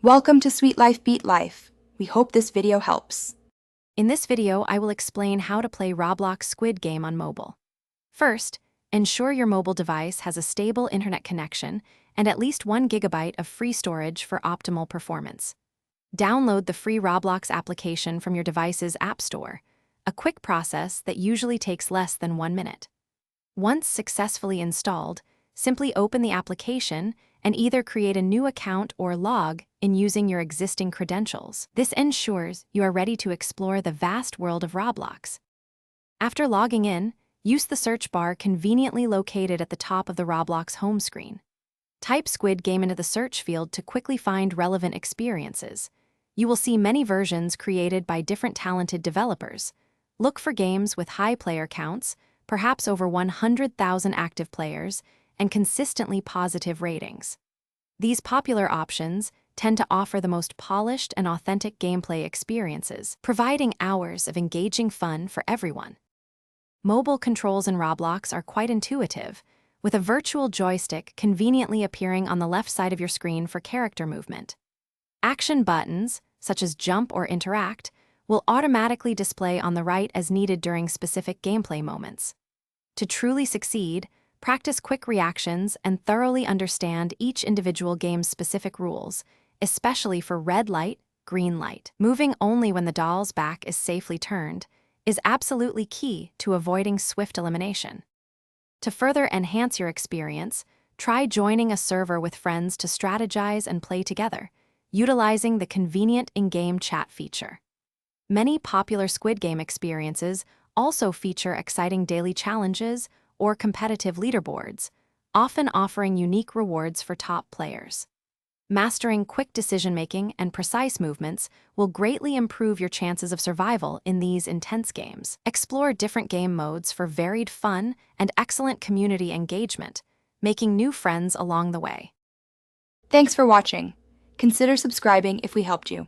Welcome to Sweet Life Beat Life. We hope this video helps. In this video, I will explain how to play Roblox Squid Game on mobile. First, ensure your mobile device has a stable internet connection and at least 1 GB of free storage for optimal performance. Download the free Roblox application from your device's App Store, a quick process that usually takes less than 1 minute. Once successfully installed, simply open the application and either create a new account or log in using your existing credentials. This ensures you are ready to explore the vast world of Roblox. After logging in, use the search bar conveniently located at the top of the Roblox home screen. Type Squid Game into the search field to quickly find relevant experiences. You will see many versions created by different talented developers. Look for games with high player counts, perhaps over 100,000 active players, and consistently positive ratings. These popular options tend to offer the most polished and authentic gameplay experiences, providing hours of engaging fun for everyone. Mobile controls in Roblox are quite intuitive, with a virtual joystick conveniently appearing on the left side of your screen for character movement. Action buttons, such as jump or interact, will automatically display on the right as needed during specific gameplay moments. To truly succeed, practice quick reactions and thoroughly understand each individual game's specific rules, especially for red light, green light. Moving only when the doll's back is safely turned is absolutely key to avoiding swift elimination. To further enhance your experience, try joining a server with friends to strategize and play together, utilizing the convenient in-game chat feature. Many popular Squid Game experiences also feature exciting daily challenges or competitive leaderboards, often offering unique rewards for top players. Mastering quick decision-making and precise movements will greatly improve your chances of survival in these intense games. Explore different game modes for varied fun and excellent community engagement, making new friends along the way. Thanks for watching. Consider subscribing if we helped you.